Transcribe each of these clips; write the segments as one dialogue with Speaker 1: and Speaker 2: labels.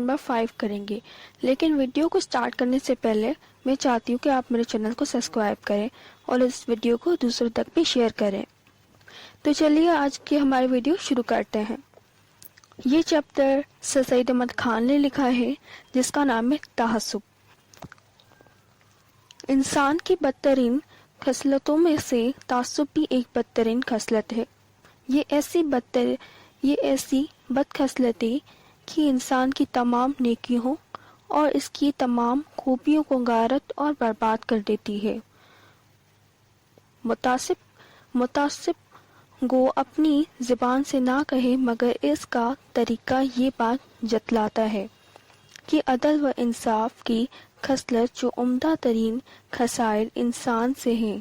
Speaker 1: Number 5 کریں گے، لیکن ویڈیو کو سٹارٹ کرنے سے پہلے میں چاہتی ہوں کہ آپ میرے چینل کو سبسکرائب کریں اور اس ویڈیو کو دوسروں تک بھی شیئر کریں۔ تو چلیے آج کی ہماری ویڈیو شروع کرتے ہیں۔ یہ چیپٹر سر سید احمد خان نے لکھا ہے، جس کا نام ہے تعصب۔ انسان کی بدترین خصلتوں میں سے تعصب بھی ایک بدترین خصلت ہے۔ یہ ایسی بد خصلت ہے کہ انسان کی تمام نیکیوں اور اس کی تمام خوبیوں کو غارت اور برباد کر دیتی ہے۔ متعصب گو اپنی زبان سے نہ کہے، مگر اس کا طریقہ یہ بات جتلاتا ہے کہ عدل و انصاف کی خصلت جو عمدہ ترین خصائل انسان سے ہیں،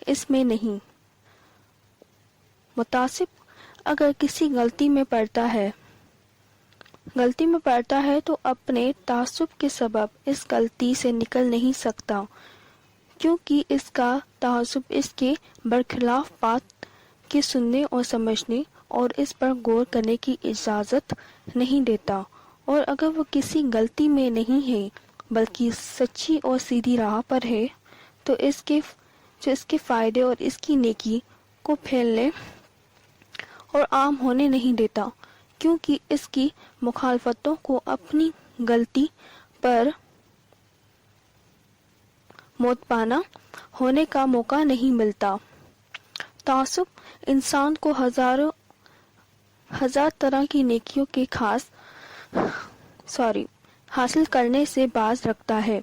Speaker 1: اس میں نہیں۔ متعصب اگر کسی غلطی میں پڑتا ہے تو اپنے تعصب کے سبب اس غلطی سے نکل نہیں سکتا، کیونکہ اس کا تعصب اس کے برخلاف بات کے سننے اور سمجھنے اور اس پر غور کرنے کی اجازت نہیں دیتا، اور اگر وہ کسی غلطی میں نہیں ہے بلکہ سچی اور سیدھی راہ پر ہے تو اس کے فائدے اور اس کی نیکی کو پھیلنے اور عام ہونے نہیں دیتا، کیونکہ اس کی مخالفتوں کو اپنی غلطی پر متبانہ ہونے کا موقع نہیں ملتا۔ تعصب انسان کو ہزار طرح کی نیکیوں کے حاصل کرنے سے باز رکھتا ہے۔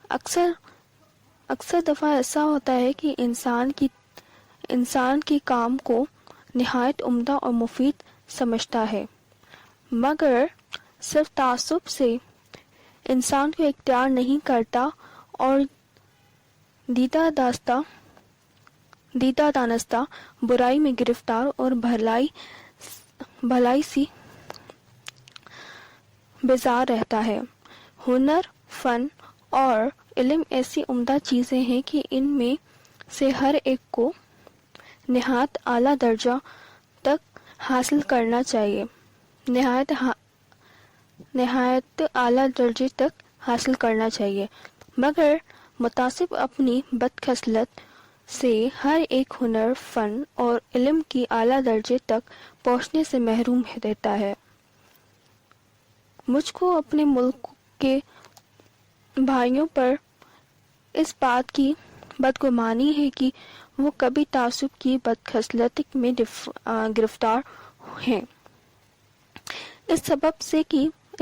Speaker 1: اکثر دفعہ ایسا ہوتا ہے کہ انسان کے کام کو نہایت عمدہ اور مفید سمجھتا ہے، مگر صرف تعصب سے انسان کو اختیار نہیں کرتا اور دیدہ دانستہ برائی میں گرفتار اور بھلائی سی بیزار رہتا ہے۔ ہنر، فن اور علم ایسی عمدہ چیزیں ہیں کہ ان میں سے ہر ایک کو نہایت اعلیٰ درجہ تک حاصل کرنا چاہیے، نہایت اعلیٰ درجے تک حاصل کرنا چاہیے، مگر متعصب اپنی بدخصلت سے ہر ایک ہنر، فن اور علم کی اعلیٰ درجے تک پہنچنے سے محروم رہتا ہے۔ مجھ کو اپنے ملک کے بھائیوں پر اس بات کی بدگمانی ہے کہ وہ کبھی تعصب کی بدخصلت میں گرفتار ہیں، اس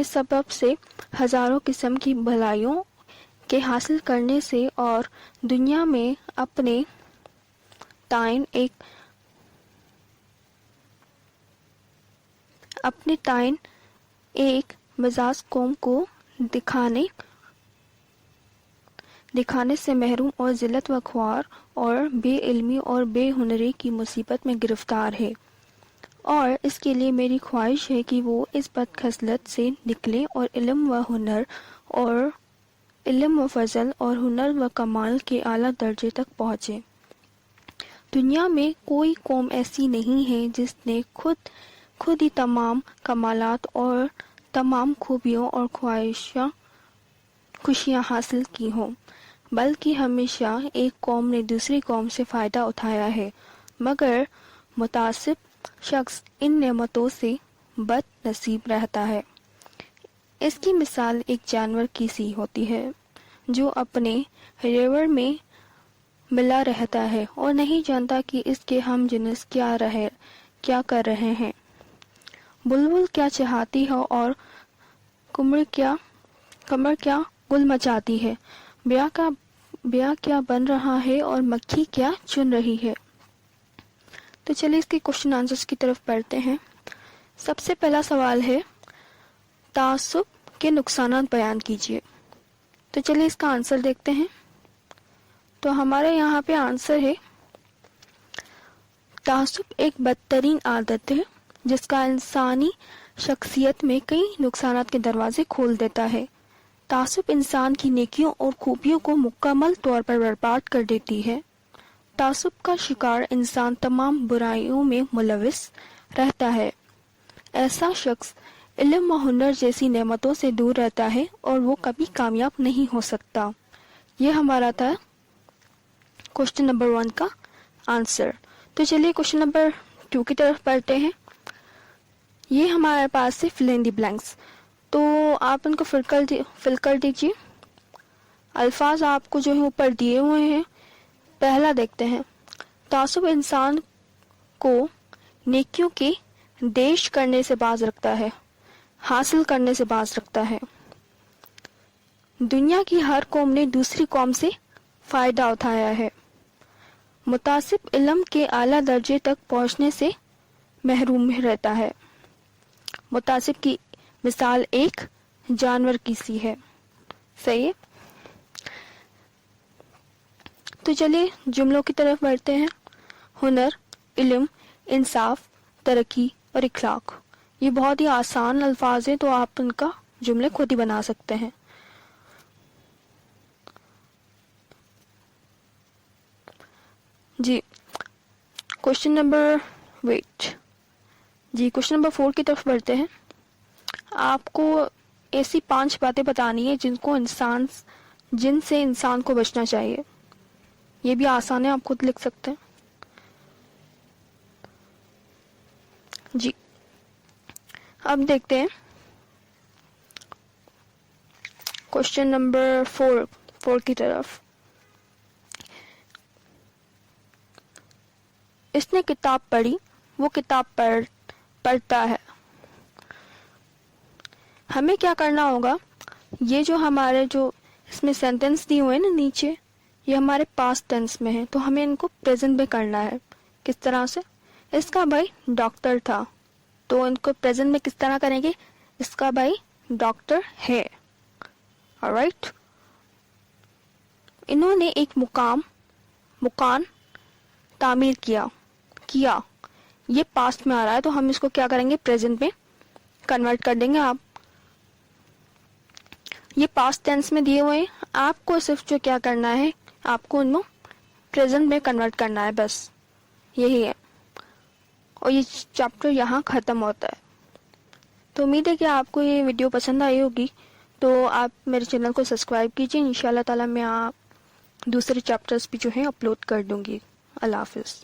Speaker 1: سبب سے ہزاروں قسم کی بھلائیوں کے حاصل کرنے سے اور دنیا میں اپنے تئیں ایک مزاج قوم کو دکھانے سے محروم اور ذلت و خوار اور بے علمی اور بے ہنری کی مصیبت میں گرفتار ہے، اور اس کے لیے میری خواہش ہے کہ وہ اس بدخصلت سے نکلیں اور علم و فضل اور ہنر و کمال کے اعلیٰ درجے تک پہنچے۔ دنیا میں کوئی قوم ایسی نہیں ہے جس نے خود ہی تمام کمالات اور تمام خوبیوں اور خوشیاں حاصل کی ہوں، بلکہ ہمیشہ ایک قوم نے دوسری قوم سے فائدہ اٹھایا ہے، مگر متعصب شخص ان نعمتوں سے بد نصیب رہتا ہے۔ اس کی مثال ایک جانور کی سی ہوتی ہے جو اپنے ریوڑ میں ملا رہتا ہے اور نہیں جانتا کہ اس کے ہم جنس کیا کر رہے ہیں۔ بلبل کیا چہاتی ہے اور کمر کیا گل مچاتی ہے، بیاہ کیا بن رہا ہے اور مکھی کیا چن رہی ہے۔ تو چلیے اس کے کوشچن آنسرز کی طرف بڑھتے ہیں۔ سب سے پہلا سوال ہے، تعصب کے نقصانات بیان کیجیے۔ تو چلیے اس کا آنسر دیکھتے ہیں۔ تو ہمارے یہاں پہ آنسر ہے، تعصب ایک بدترین عادت ہے جس کا انسانی شخصیت میں کئی نقصانات کے دروازے کھول دیتا ہے۔ تعصب انسان کی نیکیوں اور خوبیوں کو مکمل طور پر برباد کر دیتی ہے۔ تعصب کا شکار انسان تمام برائیوں میں ملوث رہتا ہے۔ ایسا شخص علم و ہنر جیسی نعمتوں سے دور رہتا ہے اور وہ کبھی کامیاب نہیں ہو سکتا۔ یہ ہمارا تھا کوشچن نمبر 1 کا آنسر۔ تو چلیے کوشچن نمبر 2 کی طرف بڑھتے ہیں۔ یہ ہمارے پاس ہے فل ان دی بلینکس، تو آپ ان کو فل کر دیجیے۔ الفاظ آپ کو جو ہے اوپر دیے ہوئے ہیں۔ پہلا دیکھتے ہیں، تعصب انسان کو نیکیوں کے دیش کرنے سے باز رکھتا ہے، حاصل کرنے سے باز رکھتا ہے۔ دنیا کی ہر قوم نے دوسری قوم سے فائدہ اٹھایا ہے۔ متعصب علم کے اعلیٰ درجے تک پہنچنے سے محروم رہتا ہے۔ متعصب کی مثال ایک جانور کی سی ہے۔ صحیح ہے؟ تو چلیے جملوں کی طرف بڑھتے ہیں۔ ہنر، علم، انصاف، ترقی اور اخلاق، یہ بہت ہی آسان الفاظ ہیں، تو آپ ان کا جملے خود ہی بنا سکتے ہیں۔ جی کوشچن نمبر 4 کی طرف بڑھتے ہیں۔ آپ کو ایسی 5 باتیں بتانی ہے جن سے انسان کو بچنا چاہیے۔ یہ بھی آسان ہے، آپ خود لکھ سکتے ہیں۔ جی اب دیکھتے ہیں کوشچن نمبر 4 کی طرف۔ اس نے کتاب پڑھی، وہ کتاب پڑھتا ہے۔ ہمیں کیا کرنا ہوگا، یہ جو ہمارے اس میں سینٹنس دی ہوئے نا نیچے، یہ ہمارے پاسٹ ٹینس میں ہے، تو ہمیں ان کو پریزنٹ میں کرنا ہے۔ کس طرح سے؟ اس کا بھائی ڈاکٹر تھا، تو ان کو پریزنٹ میں کس طرح کریں گے؟ اس کا بھائی ڈاکٹر ہے۔ آلرائٹ، انہوں نے ایک مکان تعمیر کیا۔ یہ پاسٹ میں آ رہا ہے، تو ہم اس کو کیا کریں گے؟ پریزنٹ میں کنورٹ کر دیں گے۔ آپ یہ پاسٹ ٹینس میں دیے ہوئے ہیں، آپ کو صرف جو کیا کرنا ہے، آپ کو ان کو پریزنٹ میں کنورٹ کرنا ہے، بس یہی ہے۔ اور یہ چیپٹر یہاں ختم ہوتا ہے۔ تو امید ہے کہ آپ کو یہ ویڈیو پسند آئی ہوگی، تو آپ میرے چینل کو سبسکرائب کیجیے۔ انشاءاللہ تعالی میں دوسرے چیپٹرز بھی جو ہیں اپلوڈ کر دوں گی۔ اللہ حافظ۔